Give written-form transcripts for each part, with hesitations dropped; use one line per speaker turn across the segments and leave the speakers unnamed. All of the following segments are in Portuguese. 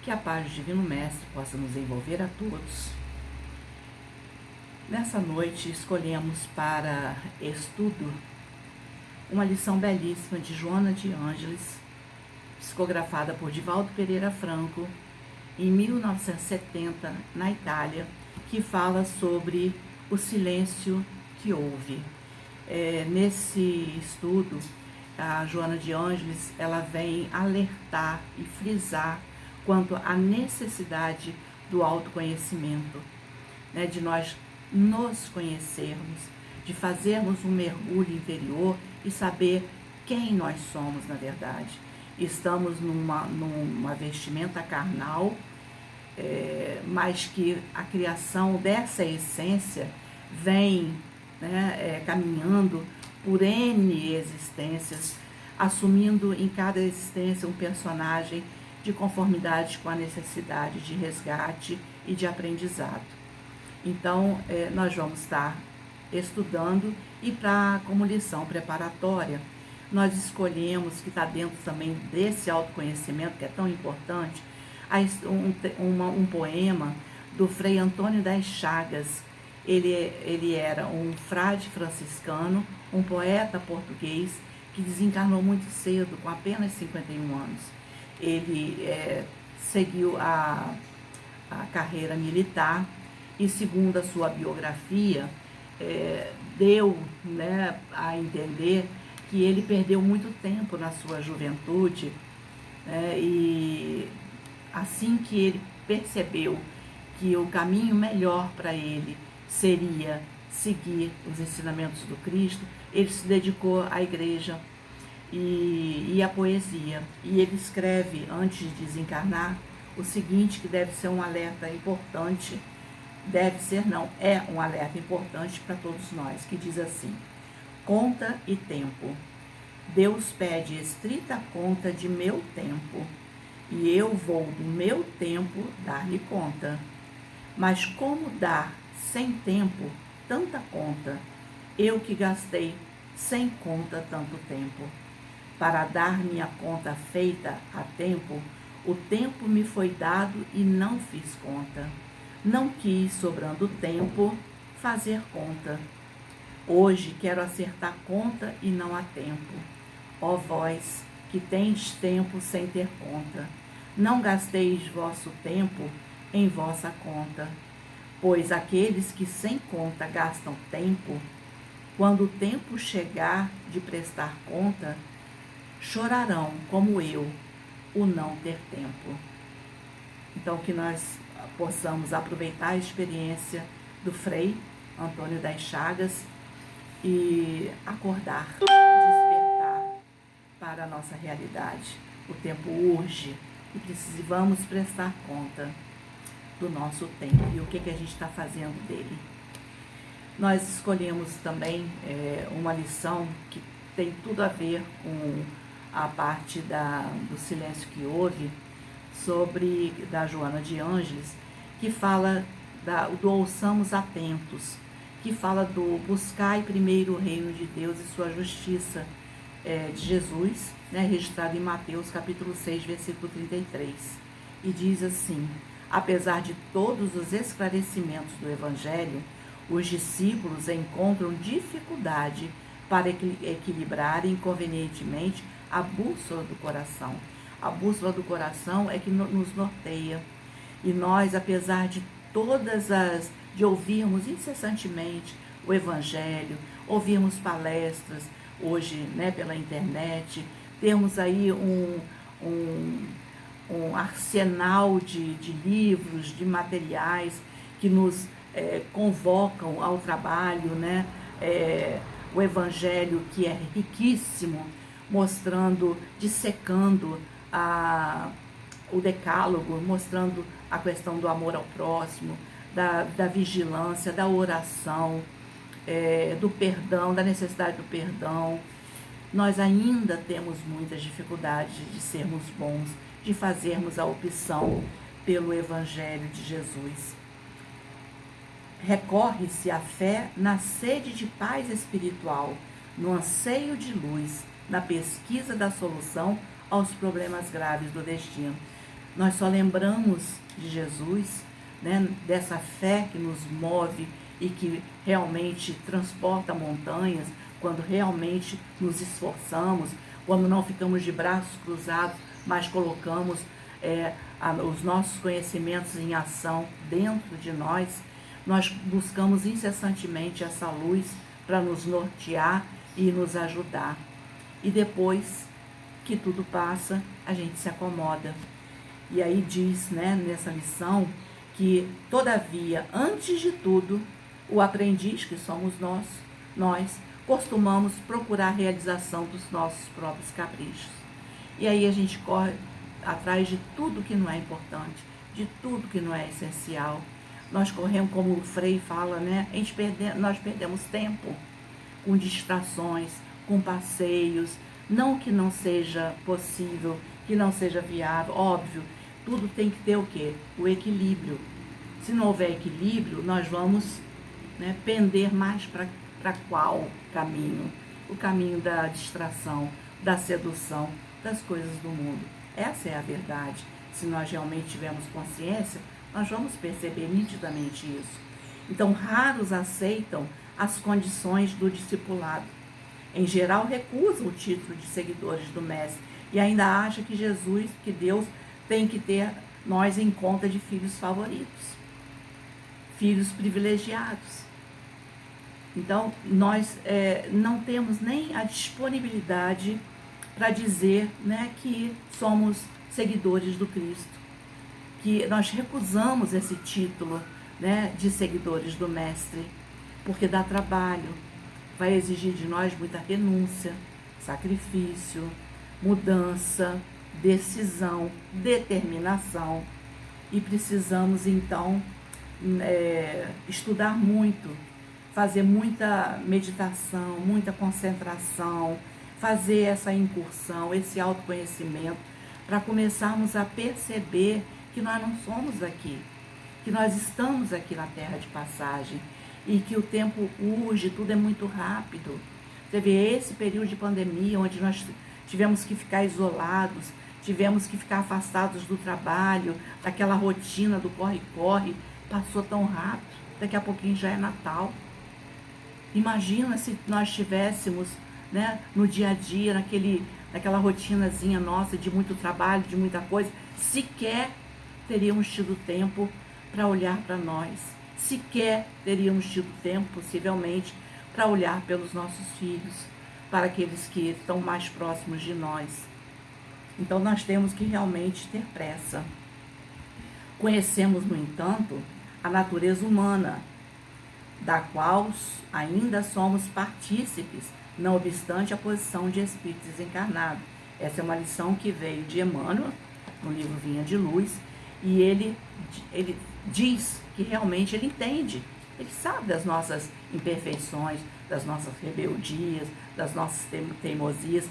Que a paz do Divino Mestre possa nos envolver a todos. Nessa noite escolhemos para estudo uma lição belíssima de Joana de Ângeles, psicografada por Divaldo Pereira Franco, em 1970, na Itália, que fala sobre o silêncio que houve. Nesse estudo, a Joana de Ângeles ela vem alertar e frisar quanto à necessidade do autoconhecimento, né, de nós nos conhecermos, de fazermos um mergulho interior e saber quem nós somos na verdade. Estamos numa vestimenta carnal, mas que a criação dessa essência vem, né, caminhando por N existências, assumindo em cada existência um personagem de conformidade com a necessidade de resgate e de aprendizado. Então, nós vamos estar estudando e como lição preparatória, nós escolhemos, que está dentro também desse autoconhecimento que é tão importante, um poema do Frei Antônio das Chagas. Ele era um frade franciscano, um poeta português que desencarnou muito cedo, com apenas 51 anos. Ele seguiu a carreira militar e, segundo a sua biografia, deu, né, a entender que ele perdeu muito tempo na sua juventude, e assim que ele percebeu que o caminho melhor para ele seria seguir os ensinamentos do Cristo, ele se dedicou à igreja e à poesia. E ele escreve, antes de desencarnar, o seguinte, que deve ser um alerta importante, é um alerta importante para todos nós, que diz assim: conta e tempo. Deus pede estrita conta de meu tempo, e eu vou do meu tempo dar-lhe conta. Mas como dar sem tempo tanta conta, eu que gastei sem conta tanto tempo? Para dar minha conta feita a tempo, o tempo me foi dado e não fiz conta. Não quis, sobrando tempo, fazer conta. Hoje quero acertar conta e não há tempo. Ó vós, que tendes tempo sem ter conta, não gasteis vosso tempo em vossa conta, pois aqueles que sem conta gastam tempo, quando o tempo chegar de prestar conta, chorarão como eu, o não ter tempo. Então, que nós possamos aproveitar a experiência do Frei Antônio das Chagas e acordar, despertar para a nossa realidade. O tempo urge e precisamos prestar conta do nosso tempo e o que a gente está fazendo dele. Nós escolhemos também uma lição que tem tudo a ver com a parte do silêncio que houve, da Joana de Ângeles, que fala do ouçamos atentos, que fala do buscai primeiro o reino de Deus e sua justiça, de Jesus, né, registrado em Mateus capítulo 6, versículo 33. E diz assim: apesar de todos os esclarecimentos do Evangelho, os discípulos encontram dificuldade para equilibrarem convenientemente a bússola do coração. A bússola do coração é que nos norteia. E nós, apesar de de ouvirmos incessantemente o Evangelho, ouvirmos palestras hoje, né, pela internet, temos aí um arsenal de livros, de materiais que nos convocam ao trabalho, né? O Evangelho, que é riquíssimo, mostrando, dissecando o decálogo, mostrando a questão do amor ao próximo, da vigilância, da oração, do perdão, da necessidade do perdão. Nós ainda temos muitas dificuldades de sermos bons, de fazermos a opção pelo Evangelho de Jesus. Recorre-se à fé na sede de paz espiritual, no anseio de luz, na pesquisa da solução aos problemas graves do destino. Nós só lembramos de Jesus, né, dessa fé que nos move e que realmente transporta montanhas, quando realmente nos esforçamos, quando não ficamos de braços cruzados, mas colocamos os nossos conhecimentos em ação dentro de nós. Nós buscamos incessantemente essa luz para nos nortear e nos ajudar. E depois que tudo passa, a gente se acomoda. E aí diz, né, nessa lição, que, todavia, antes de tudo, o aprendiz que somos nós costumamos procurar a realização dos nossos próprios caprichos. E aí a gente corre atrás de tudo que não é importante, de tudo que não é essencial. Nós corremos, como o Frei fala, né? Nós perdemos tempo com distrações, com passeios, não que não seja possível, que não seja viável, óbvio, tudo tem que ter o quê? O equilíbrio. Se não houver equilíbrio, nós vamos, né, pender mais para qual caminho? O caminho da distração, da sedução, das coisas do mundo. Essa é a verdade. Se nós realmente tivermos consciência, nós vamos perceber nitidamente isso. Então, raros aceitam as condições do discipulado. Em geral, recusam o título de seguidores do Mestre e ainda acham que Jesus, que Deus, tem que ter nós em conta de filhos favoritos, filhos privilegiados. Então, nós não temos nem a disponibilidade para dizer, né, que somos seguidores do Cristo, que nós recusamos esse título, né, de seguidores do Mestre, porque dá trabalho, vai exigir de nós muita renúncia, sacrifício, mudança, decisão, determinação, e precisamos então estudar muito, fazer muita meditação, muita concentração, fazer essa incursão, esse autoconhecimento, para começarmos a perceber que nós não somos aqui, que nós estamos aqui na terra de passagem e que o tempo urge, tudo é muito rápido. Você vê esse período de pandemia, onde nós tivemos que ficar isolados, tivemos que ficar afastados do trabalho, daquela rotina do corre-corre, passou tão rápido, daqui a pouquinho já é Natal. Imagina se nós tivéssemos, né, no dia a dia, naquela rotinazinha nossa de muito trabalho, de muita coisa, sequer teríamos tido tempo para olhar para nós, sequer teríamos tido tempo, possivelmente, para olhar pelos nossos filhos, para aqueles que estão mais próximos de nós. Então nós temos que realmente ter pressa. Conhecemos, no entanto, a natureza humana, da qual ainda somos partícipes, não obstante a posição de espírito desencarnado. Essa é uma lição que veio de Emmanuel, no livro Vinha de Luz, e ele diz que realmente ele entende, ele sabe das nossas imperfeições, das nossas rebeldias, das nossas teimosias,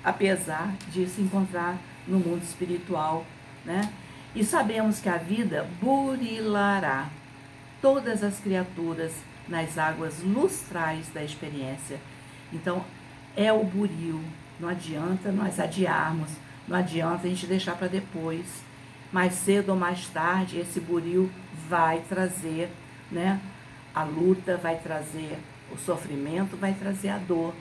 apesar de se encontrar no mundo espiritual, né? E sabemos que a vida burilará todas as criaturas nas águas lustrais da experiência. Então, é o buril. Não adianta nós adiarmos, não adianta a gente deixar para depois. Mais cedo ou mais tarde, esse buril vai trazer, né, a luta, vai trazer o sofrimento, vai trazer a dor.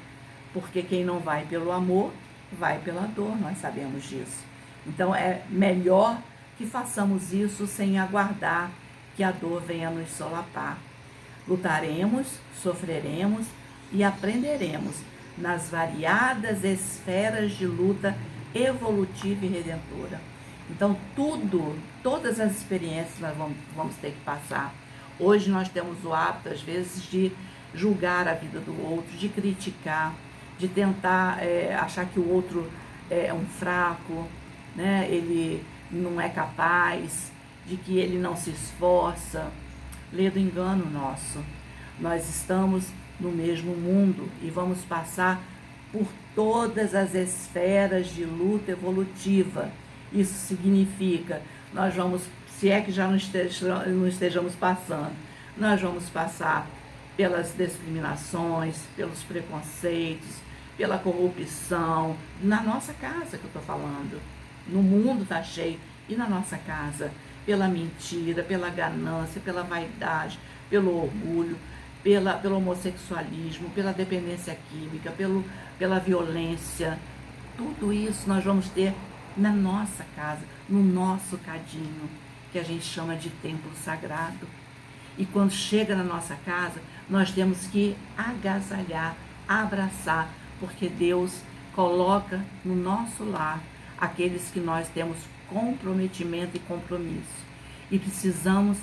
Porque quem não vai pelo amor, vai pela dor, nós sabemos disso. Então, é melhor que façamos isso sem aguardar que a dor venha nos solapar. Lutaremos, sofreremos e aprenderemos nas variadas esferas de luta evolutiva e redentora. Então, todas as experiências nós vamos ter que passar. Hoje nós temos o hábito, às vezes, de julgar a vida do outro, de criticar, de tentar achar que o outro é um fraco, né? Ele não é capaz, de que ele não se esforça. Lê do engano nosso. Nós estamos no mesmo mundo e vamos passar por todas as esferas de luta evolutiva. Isso significa, nós vamos, se é que já não estejamos passando, nós vamos passar pelas discriminações, pelos preconceitos, pela corrupção, na nossa casa que eu estou falando. No mundo está cheio. e na nossa casa, pela mentira, pela ganância, pela vaidade, pelo orgulho, pelo homossexualismo, pela dependência química, pela violência. Tudo isso nós vamos ter na nossa casa, no nosso cadinho, que a gente chama de templo sagrado. E quando chega na nossa casa, nós temos que agasalhar, abraçar, porque Deus coloca no nosso lar aqueles que nós temos comprometimento e compromisso. E precisamos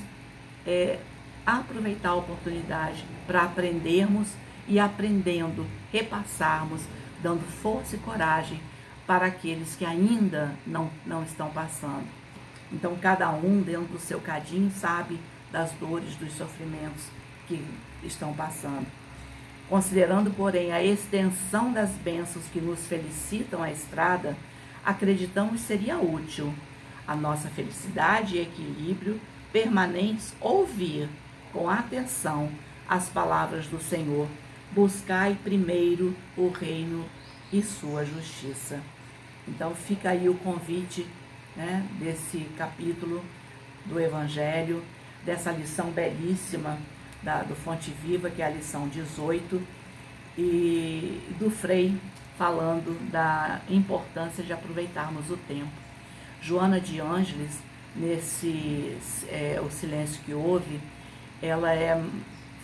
aproveitar a oportunidade para aprendermos e aprendendo, repassarmos, dando força e coragem para aqueles que ainda não estão passando. Então, cada um dentro do seu cadinho sabe das dores, dos sofrimentos que estão passando. Considerando, porém, a extensão das bênçãos que nos felicitam a estrada, acreditamos seria útil a nossa felicidade e equilíbrio permanentes ouvir com atenção as palavras do Senhor. Buscai primeiro o reino e sua justiça. Então fica aí o convite, né, desse capítulo do Evangelho, dessa lição belíssima do Fonte Viva, que é a lição 18, e do Frei falando da importância de aproveitarmos o tempo. Joana de Ângeles, nesse O Silêncio que Houve, ela é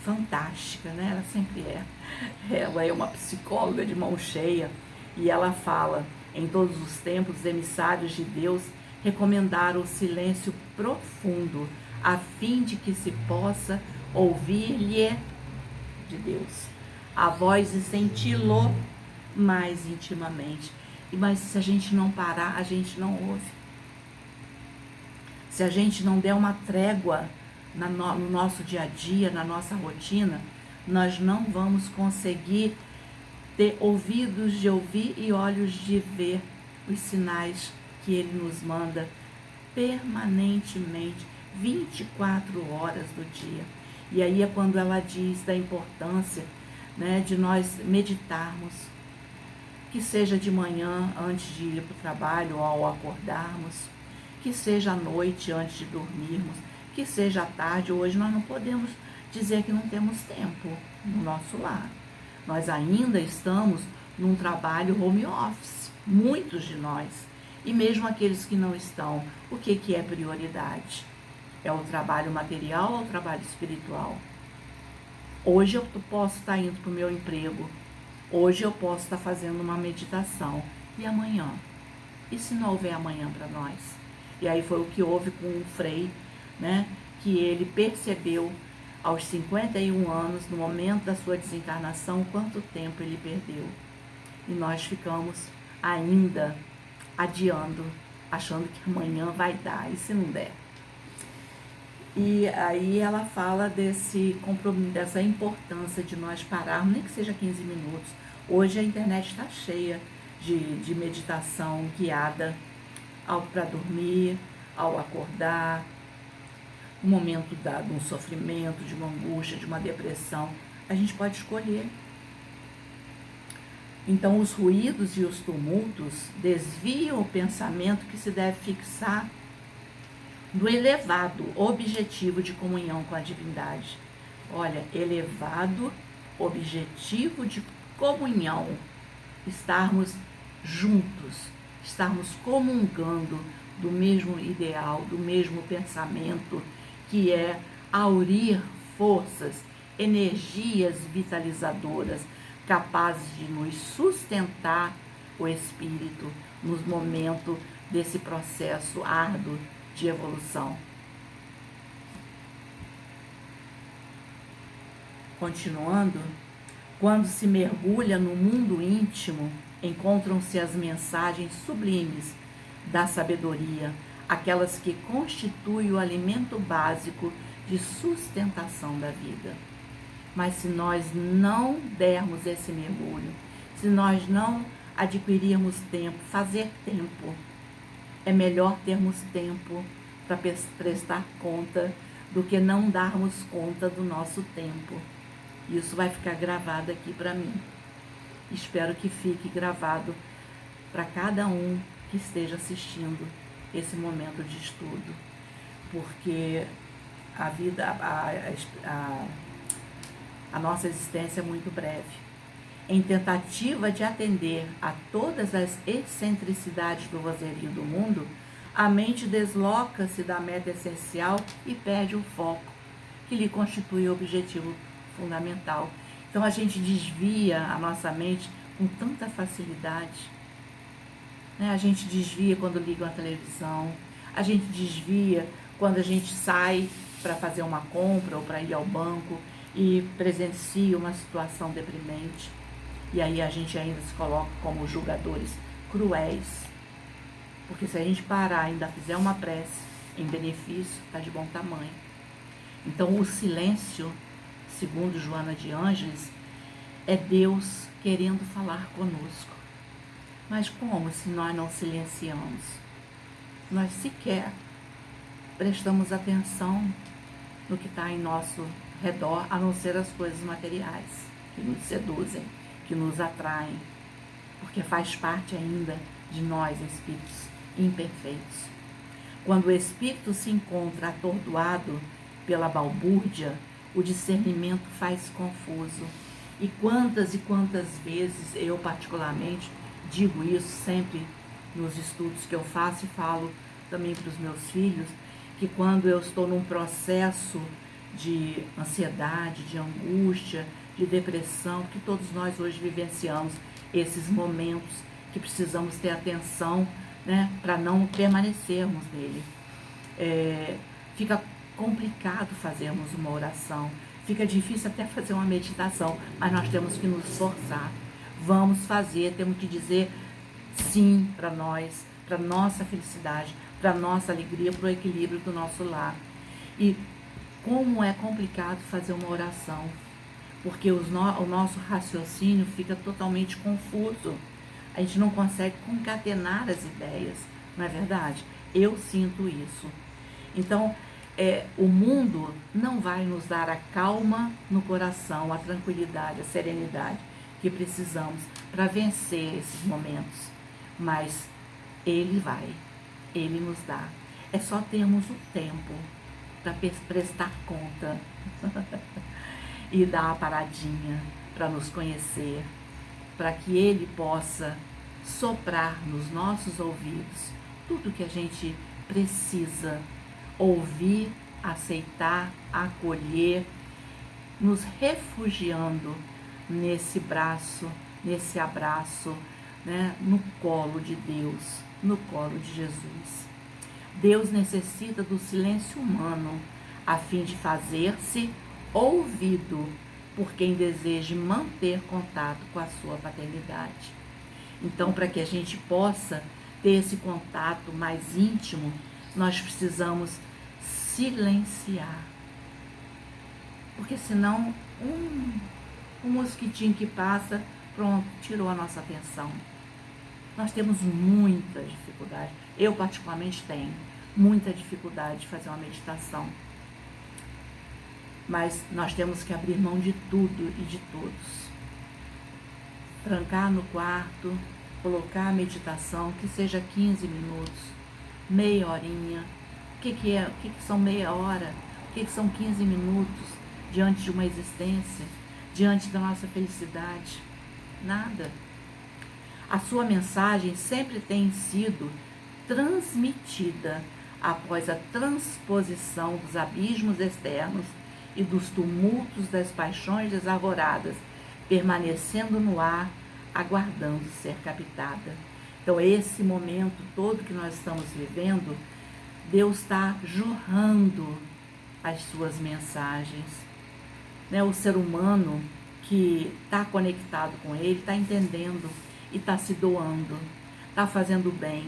fantástica, né? Ela sempre é. Ela é uma psicóloga de mão cheia e ela fala: em todos os tempos, os emissários de Deus recomendaram o silêncio profundo, a fim de que se possa ouvir-lhe de Deus a voz e senti-lo mais intimamente. Mas se a gente não parar, a gente não ouve. Se a gente não der uma trégua no nosso dia a dia, na nossa rotina, nós não vamos conseguir ter ouvidos de ouvir e olhos de ver os sinais que Ele nos manda permanentemente, 24 horas do dia. E aí é quando ela diz da importância, né, de nós meditarmos, que seja de manhã antes de ir para o trabalho ou ao acordarmos, que seja à noite antes de dormirmos, que seja à tarde. Hoje nós não podemos dizer que não temos tempo no nosso lar. Nós ainda estamos num trabalho home office, muitos de nós. E mesmo aqueles que não estão, o que é prioridade? É o trabalho material ou o trabalho espiritual? Hoje eu posso estar indo para o meu emprego, hoje eu posso estar fazendo uma meditação. E amanhã? E se não houver amanhã para nós? E aí foi o que houve com o Frei, né? Que ele percebeu aos 51 anos, no momento da sua desencarnação, quanto tempo ele perdeu. E nós ficamos ainda adiando, achando que amanhã vai dar, e se não der? E aí ela fala dessa importância de nós pararmos, nem que seja 15 minutos. Hoje a internet está cheia de meditação guiada para dormir, ao acordar, no momento de um sofrimento, de uma angústia, de uma depressão. A gente pode escolher. Então os ruídos e os tumultos desviam o pensamento que se deve fixar do elevado objetivo de comunhão com a divindade. Olha, elevado objetivo de comunhão, estarmos juntos, estarmos comungando do mesmo ideal, do mesmo pensamento, que é aurir forças, energias vitalizadoras, capazes de nos sustentar o espírito nos momentos desse processo árduo de evolução. Continuando, quando se mergulha no mundo íntimo, encontram-se as mensagens sublimes da sabedoria, aquelas que constituem o alimento básico de sustentação da vida. Mas se nós não dermos esse mergulho, se nós não adquirirmos tempo, fazer tempo, é melhor termos tempo para prestar conta do que não darmos conta do nosso tempo. Isso vai ficar gravado aqui para mim. Espero que fique gravado para cada um que esteja assistindo esse momento de estudo, porque a vida, a nossa existência é muito breve. Em tentativa de atender a todas as excentricidades do vozerio do mundo, a mente desloca-se da meta essencial e perde o foco, que lhe constitui o objetivo fundamental. Então a gente desvia a nossa mente com tanta facilidade, né? A gente desvia quando liga a televisão, a gente desvia quando a gente sai para fazer uma compra ou para ir ao banco e presencia uma situação deprimente. E aí a gente ainda se coloca como julgadores cruéis. Porque se a gente parar e ainda fizer uma prece em benefício, está de bom tamanho. Então o silêncio, segundo Joana de Ângeles, é Deus querendo falar conosco. Mas como se nós não silenciamos? Nós sequer prestamos atenção no que está em nosso redor, a não ser as coisas materiais, que nos seduzem, que nos atraem, porque faz parte ainda de nós, espíritos imperfeitos. Quando o espírito se encontra atordoado pela balbúrdia, o discernimento faz confuso. E quantas vezes eu particularmente digo isso sempre nos estudos que eu faço e falo também para os meus filhos, que quando eu estou num processo de ansiedade, de angústia, de depressão, que todos nós hoje vivenciamos esses momentos que precisamos ter atenção, né, para não permanecermos nele. Fica complicado fazermos uma oração, fica difícil até fazer uma meditação, mas nós temos que nos esforçar. Vamos fazer, temos que dizer sim para nós, para nossa felicidade, para nossa alegria, para o equilíbrio do nosso lar. E como é complicado fazer uma oração, porque o nosso raciocínio fica totalmente confuso. A gente não consegue concatenar as ideias, não é verdade? Eu sinto isso. Então, o mundo não vai nos dar a calma no coração, a tranquilidade, a serenidade que precisamos para vencer esses momentos. Mas ele vai, ele nos dá. É só termos o tempo para prestar conta e dar a paradinha para nos conhecer, para que ele possa soprar nos nossos ouvidos tudo que a gente precisa ouvir, aceitar, acolher, nos refugiando nesse braço, nesse abraço, né, no colo de Deus, no colo de Jesus. Deus necessita do silêncio humano a fim de fazer-se ouvido por quem deseje manter contato com a sua paternidade. Então, para que a gente possa ter esse contato mais íntimo, nós precisamos silenciar. Porque senão, um mosquitinho que passa, pronto, tirou a nossa atenção. Nós temos muita dificuldade, eu particularmente tenho muita dificuldade de fazer uma meditação. Mas nós temos que abrir mão de tudo e de todos. Trancar no quarto, colocar a meditação, que seja 15 minutos, meia horinha. O que são meia hora? O que são 15 minutos diante de uma existência, diante da nossa felicidade? Nada. A sua mensagem sempre tem sido transmitida após a transposição dos abismos externos e dos tumultos das paixões desarvoradas, permanecendo no ar, aguardando ser captada. Então, esse momento todo que nós estamos vivendo, Deus está jorrando as suas mensagens. Né? O ser humano que está conectado com ele, está entendendo e está se doando, está fazendo bem,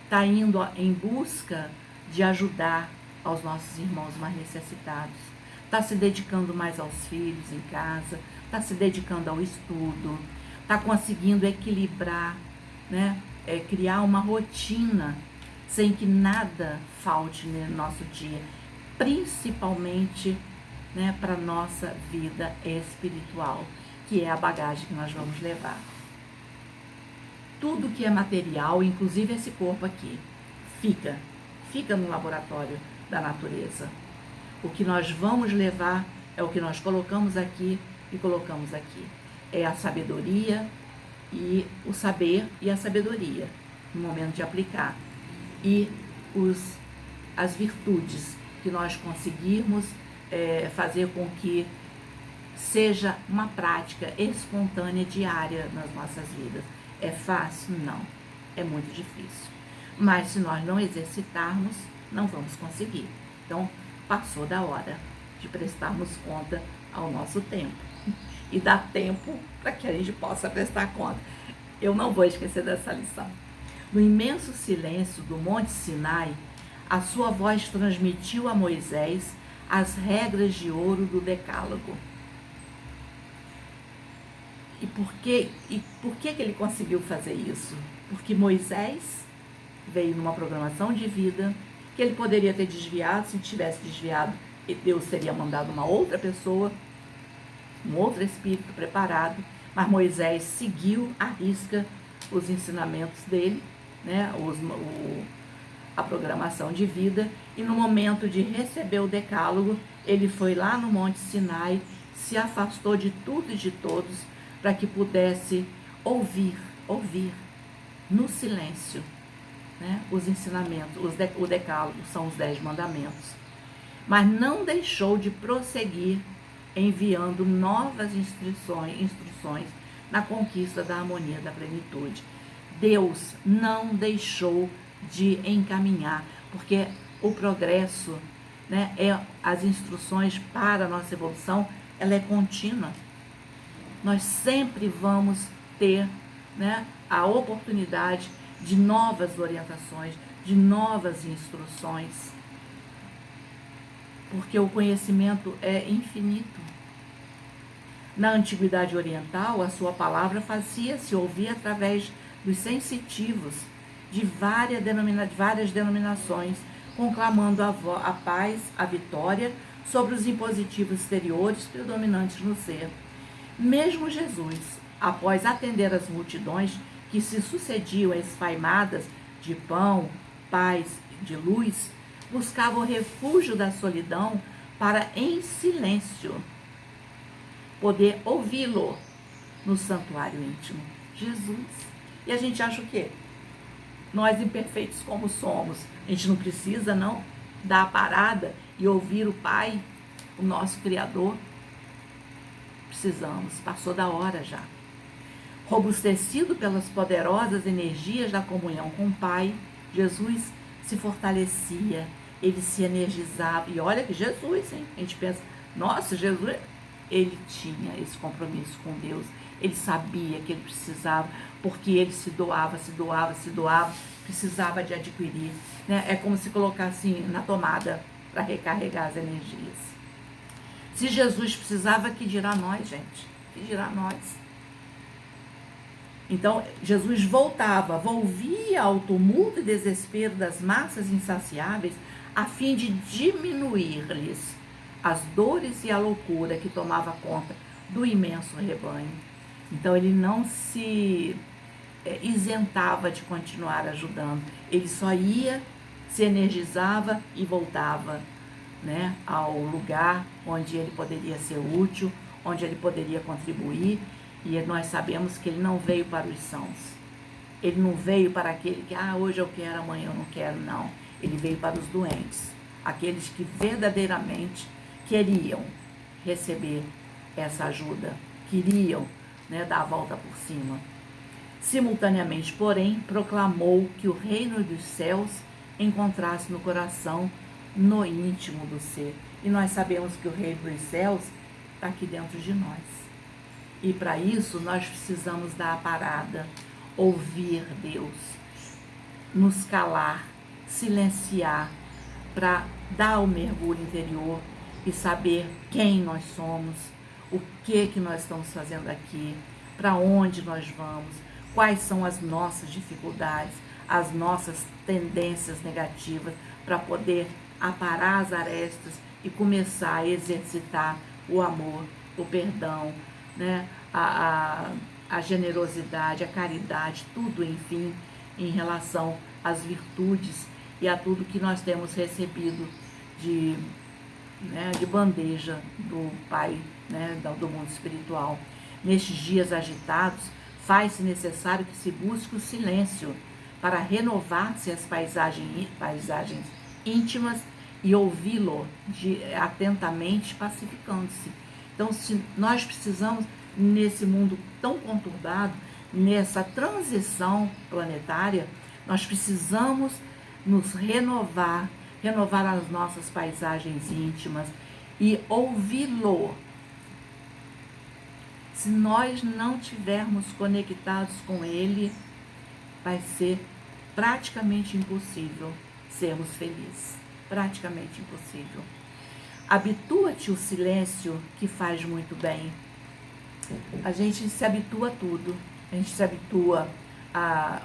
está indo em busca de ajudar aos nossos irmãos mais necessitados, está se dedicando mais aos filhos em casa, está se dedicando ao estudo, está conseguindo equilibrar, né? Criar uma rotina sem que nada falte no nosso dia, principalmente, né, para a nossa vida espiritual, que é a bagagem que nós vamos levar. Tudo que é material, inclusive esse corpo aqui, fica no laboratório da natureza. O que nós vamos levar é o que nós colocamos aqui e colocamos aqui. É a sabedoria e o saber e a sabedoria no momento de aplicar. E as virtudes que nós conseguirmos fazer com que seja uma prática espontânea diária nas nossas vidas. É fácil? Não. É muito difícil. Mas se nós não exercitarmos, não vamos conseguir. Então, passou da hora de prestarmos conta ao nosso tempo. E dar tempo para que a gente possa prestar conta. Eu não vou esquecer dessa lição. No imenso silêncio do Monte Sinai, a sua voz transmitiu a Moisés as regras de ouro do Decálogo. E por que ele conseguiu fazer isso? Porque Moisés veio numa programação de vida que ele poderia ter desviado. Se tivesse desviado, Deus teria mandado uma outra pessoa, um outro espírito preparado, mas Moisés seguiu à risca os ensinamentos dele, né, a programação de vida, e no momento de receber o decálogo, ele foi lá no Monte Sinai, se afastou de tudo e de todos, para que pudesse ouvir no silêncio, né, os ensinamentos. O decálogo são os 10 mandamentos. Mas não deixou de prosseguir enviando novas instruções na conquista da harmonia, da plenitude. Deus não deixou de encaminhar, porque o progresso, né, as instruções para a nossa evolução, ela é contínua. Nós sempre vamos ter, né, a oportunidade de novas orientações, de novas instruções, porque o conhecimento é infinito. Na Antiguidade Oriental, a sua palavra fazia-se ouvir através dos sensitivos de várias denominações, conclamando a paz, a vitória sobre os impositivos exteriores predominantes no ser. Mesmo Jesus, após atender as multidões que se sucediam esfaimadas de pão, paz, de luz, buscava o refúgio da solidão para, em silêncio, poder ouvi-lo no santuário íntimo. Jesus. E a gente acha o quê? Nós, imperfeitos como somos, a gente não precisa, não, dar a parada e ouvir o Pai, o nosso Criador? Precisamos, passou da hora já. Robustecido pelas poderosas energias da comunhão com o Pai, Jesus se fortalecia, ele se energizava. E olha que Jesus, hein? A gente pensa, nossa, Jesus, ele tinha esse compromisso com Deus. Ele sabia que ele precisava, porque ele se doava, precisava de adquirir, né? É como se colocasse na tomada para recarregar as energias. Se Jesus precisava, que dirá nós, gente? Que dirá nós? Então, Jesus volvia ao tumulto e desespero das massas insaciáveis, a fim de diminuir-lhes as dores e a loucura que tomava conta do imenso rebanho. Então, ele não se isentava de continuar ajudando. Ele só ia, se energizava e voltava, né, ao lugar onde ele poderia ser útil, onde ele poderia contribuir. E nós sabemos que ele não veio para os sãos. Ele não veio para aquele que, hoje eu quero, amanhã eu não quero, não. Ele veio para os doentes, aqueles que verdadeiramente queriam receber essa ajuda, queriam, né, dar a volta por cima. Simultaneamente, porém, proclamou que o reino dos céus encontrasse no coração, no íntimo do ser. E nós sabemos que o reino dos céus está aqui dentro de nós. E para isso nós precisamos dar a parada, ouvir Deus, nos calar, silenciar, para dar o mergulho interior e saber quem nós somos, o que nós estamos fazendo aqui, para onde nós vamos, quais são as nossas dificuldades, as nossas tendências negativas, para poder aparar as arestas e começar a exercitar o amor, o perdão, né? A generosidade, a caridade, tudo, enfim, em relação às virtudes e a tudo que nós temos recebido de, de bandeja do Pai, do mundo espiritual. Nestes dias agitados, faz-se necessário que se busque o silêncio para renovar-se as paisagens íntimas e ouvi-lo atentamente, pacificando-se. Então, se nós precisamos, nesse mundo tão conturbado, nessa transição planetária, nós precisamos nos renovar as nossas paisagens íntimas e ouvi-lo. Se nós não estivermos conectados com ele, vai ser praticamente impossível sermos felizes. Praticamente impossível. Habitua-te o silêncio, que faz muito bem. A gente se habitua a tudo. A gente se habitua a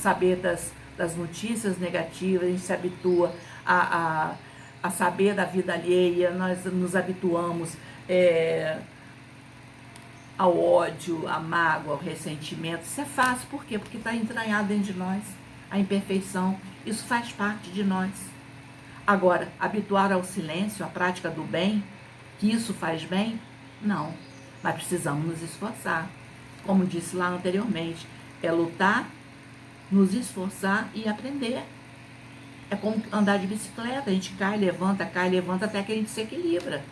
saber das notícias negativas, a gente se habitua a saber da vida alheia, nós nos habituamos ao ódio, à mágoa, ao ressentimento. Isso é fácil, por quê? Porque está entranhado dentro de nós, a imperfeição, isso faz parte de nós. Agora, habituar ao silêncio, à prática do bem, que isso faz bem? Não, mas precisamos nos esforçar. Como disse lá anteriormente, é lutar, nos esforçar e aprender. É como andar de bicicleta, a gente cai, levanta, até que a gente se equilibra.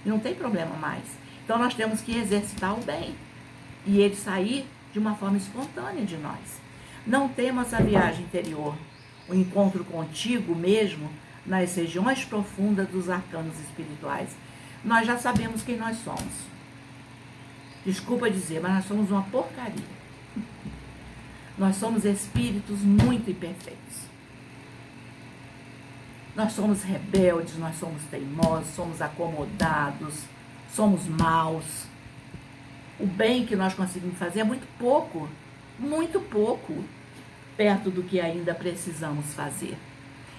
E não tem problema mais. Então nós temos que exercitar o bem. E ele sair de uma forma espontânea de nós. Não temas a viagem interior, o encontro contigo mesmo nas regiões profundas dos arcanos espirituais. Nós já sabemos quem nós somos. Desculpa dizer, mas nós somos uma porcaria. Nós somos espíritos muito imperfeitos. Nós somos rebeldes, nós somos teimosos, somos acomodados, somos maus. O bem que nós conseguimos fazer é muito pouco, perto do que ainda precisamos fazer.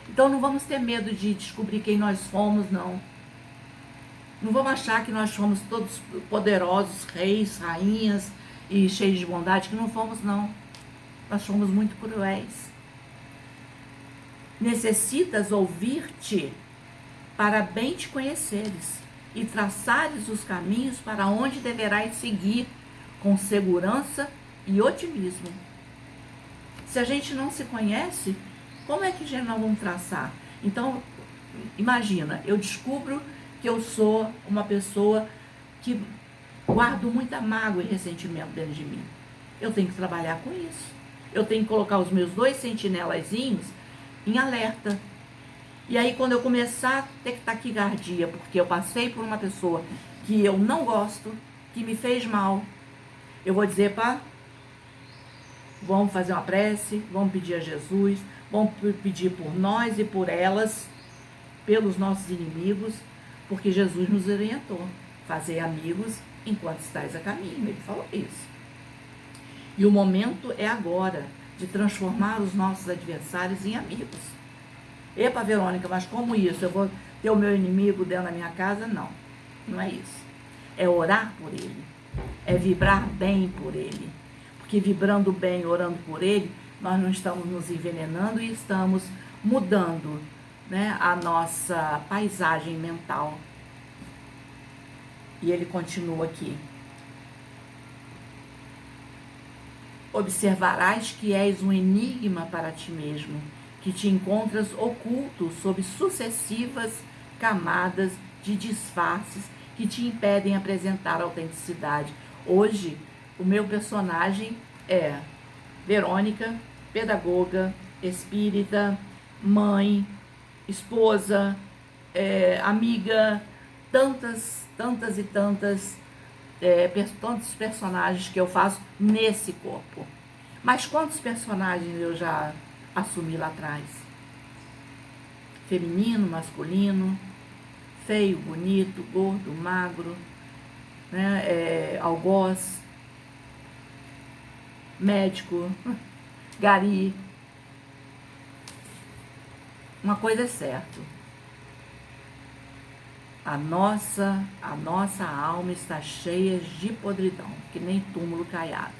Então não vamos ter medo de descobrir quem nós somos, não. Não vamos achar que nós somos todos poderosos, reis, rainhas e cheios de bondade, que não fomos, não. Nós somos muito cruéis. Necessitas ouvir-te para bem te conheceres e traçares os caminhos para onde deverás seguir com segurança e otimismo. Se a gente não se conhece, como é que nós vamos traçar? Então, imagina, eu descubro que eu sou uma pessoa que guardo muita mágoa e ressentimento dentro de mim. Eu tenho que trabalhar com isso. Eu tenho que colocar os meus 2 sentinelazinhos em alerta. E aí, quando eu começar a ter taquicardia, porque eu passei por uma pessoa que eu não gosto, que me fez mal, eu vou dizer, vamos fazer uma prece, vamos pedir a Jesus, vamos pedir por nós e por elas, pelos nossos inimigos, porque Jesus nos orientou, fazer amigos enquanto estáis a caminho, ele falou isso. E o momento é agora, de transformar os nossos adversários em amigos. Epa, Verônica, mas como isso? Eu vou ter o meu inimigo dentro da minha casa? Não, não é isso. É orar por ele, é vibrar bem por ele, porque vibrando bem, orando por ele, nós não estamos nos envenenando e estamos mudando, a nossa paisagem mental. E ele continua aqui. Observarás que és um enigma para ti mesmo, que te encontras oculto sob sucessivas camadas de disfarces que te impedem apresentar autenticidade. Hoje, o meu personagem é Verônica, pedagoga, espírita, mãe, esposa, amiga, tantos personagens que eu faço nesse corpo. Mas quantos personagens eu já assumi lá atrás? Feminino, masculino, feio, bonito, gordo, magro, algoz, médico, gari. Uma coisa é certa, a nossa alma está cheia de podridão, que nem túmulo caiado.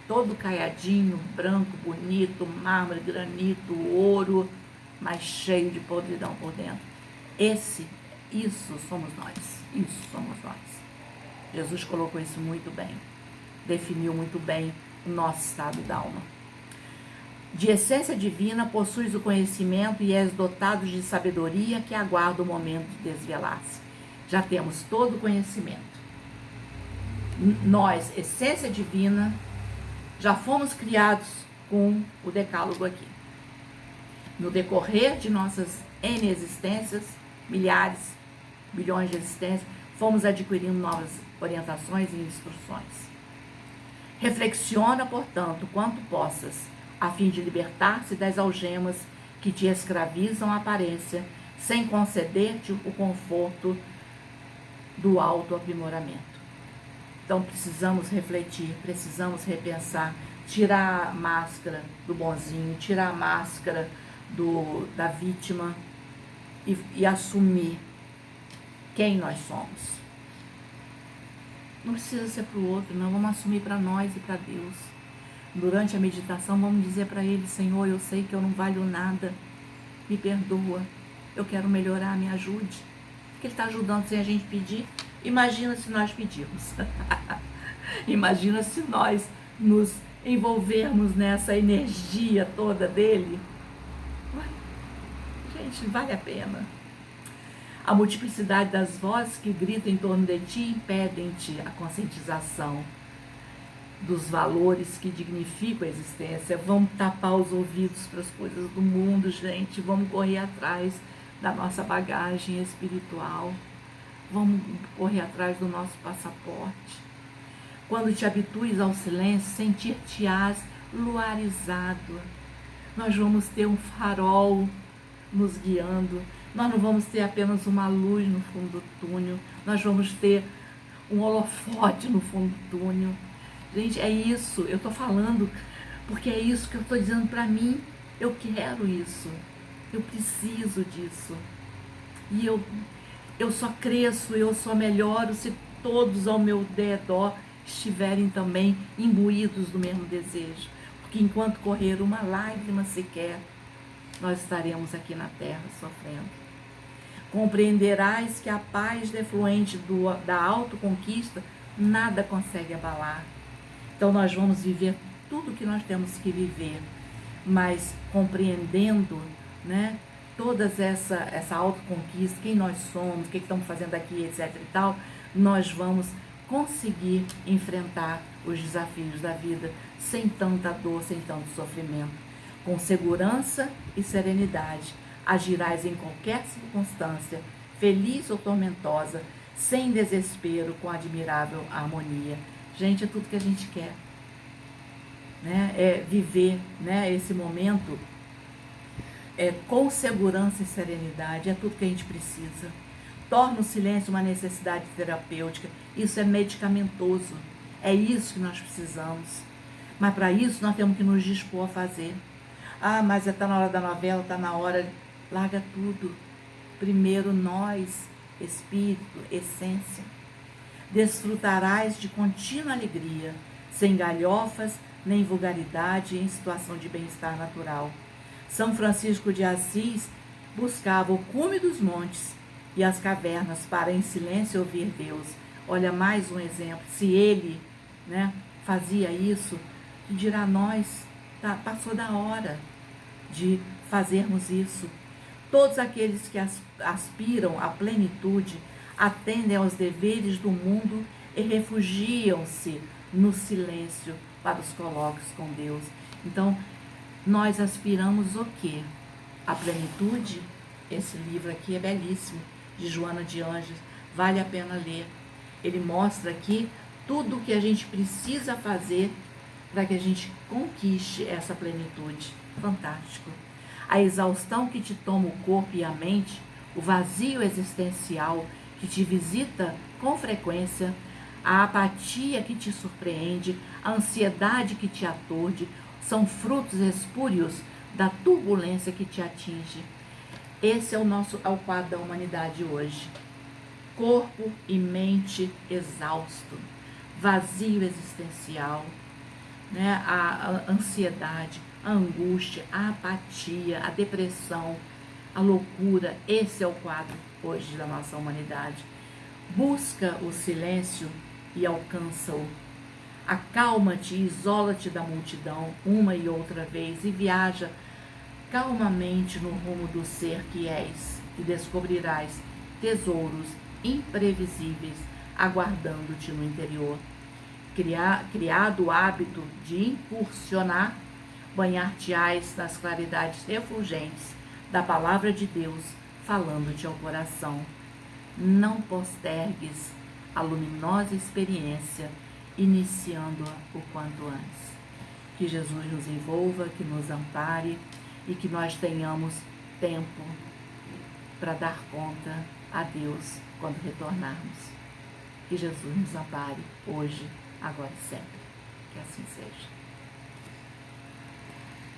todo caiadinho, branco, bonito, mármore, granito, ouro, mas cheio de podridão por dentro. Isso somos nós. Isso somos nós. Jesus colocou isso muito bem. Definiu muito bem o nosso estado d'alma. De essência divina, possuis o conhecimento e és dotado de sabedoria que aguarda o momento de desvelar-se. Já temos todo o conhecimento. Nós, essência divina, já fomos criados com o decálogo aqui. No decorrer de nossas N existências, milhares, bilhões de existências, fomos adquirindo novas orientações e instruções. Reflexiona, portanto, quanto possas, a fim de libertar-se das algemas que te escravizam a aparência, sem conceder-te o conforto do autoaprimoramento. Então precisamos refletir, precisamos repensar, tirar a máscara do bonzinho, tirar a máscara da vítima e assumir quem nós somos. Não precisa ser para o outro, não. Vamos assumir para nós e para Deus. Durante a meditação, vamos dizer para Ele: Senhor, eu sei que eu não valho nada, me perdoa, eu quero melhorar, me ajude. Porque Ele está ajudando sem a gente pedir. Imagina se nós pedirmos. Imagina se nós nos envolvermos nessa energia toda dele. Gente, vale a pena. A multiplicidade das vozes que gritam em torno de ti impedem-te a conscientização dos valores que dignificam a existência. Vamos tapar os ouvidos para as coisas do mundo, gente. Vamos correr atrás da nossa bagagem espiritual. Vamos correr atrás do nosso passaporte. Quando te habitues ao silêncio, sentir-te-ás luarizado. Nós vamos ter um farol nos guiando. Nós não vamos ter apenas uma luz no fundo do túnel. Nós vamos ter um holofote no fundo do túnel. Gente, é isso. Eu estou falando porque é isso que eu estou dizendo para mim. Eu quero isso. Eu preciso disso. E eu só cresço, eu só melhoro se todos ao meu redor estiverem também imbuídos do mesmo desejo. Porque enquanto correr uma lágrima sequer, nós estaremos aqui na terra sofrendo. Compreenderás que a paz defluente da autoconquista nada consegue abalar. Então nós vamos viver tudo que nós temos que viver, mas compreendendo, né, toda essa autoconquista, quem nós somos, o que estamos fazendo aqui, etc e tal, nós vamos conseguir enfrentar os desafios da vida sem tanta dor, sem tanto sofrimento. Com segurança e serenidade, agirás em qualquer circunstância, feliz ou tormentosa, sem desespero, com admirável harmonia. Gente, é tudo que a gente quer, né? É viver, né, esse momento com segurança e serenidade, é tudo que a gente precisa. Torna o silêncio uma necessidade terapêutica, isso é medicamentoso, é isso que nós precisamos. Mas para isso nós temos que nos dispor a fazer. Ah, mas está na hora da novela, está na hora. Larga tudo. Primeiro nós, espírito, essência. Desfrutarás de contínua alegria, sem galhofas nem vulgaridade, em situação de bem-estar natural. São Francisco de Assis buscava o cume dos montes e as cavernas para em silêncio ouvir Deus. Olha, mais um exemplo. Se ele, né, fazia isso, que dirá nós? Passou da hora de fazermos isso. Todos aqueles que aspiram à plenitude atendem aos deveres do mundo e refugiam-se no silêncio para os colóquios com Deus. Então, nós aspiramos o quê? A plenitude? Esse livro aqui é belíssimo, de Joana de Ângeles, vale a pena ler. Ele mostra aqui tudo o que a gente precisa fazer para que a gente conquiste essa plenitude. Fantástico. A exaustão que te toma o corpo e a mente, o vazio existencial que te visita com frequência, a apatia que te surpreende, a ansiedade que te aturde, são frutos espúrios da turbulência que te atinge. Esse é o quadro da humanidade hoje. Corpo e mente exausto, vazio existencial, né, a ansiedade, a angústia, a apatia, a depressão, a loucura. Esse é o quadro hoje da nossa humanidade. Busca o silêncio e alcança-o. Acalma-te e isola-te da multidão uma e outra vez e viaja calmamente no rumo do ser que és e descobrirás tesouros imprevisíveis aguardando-te no interior. Criado o hábito de incursionar, banhar-te-ás nas claridades refulgentes da palavra de Deus, falando-te ao coração. Não postergues a luminosa experiência, iniciando-a o quanto antes. Que Jesus nos envolva, que nos ampare e que nós tenhamos tempo para dar conta a Deus quando retornarmos. Que Jesus nos ampare hoje, agora e sempre. Que assim seja.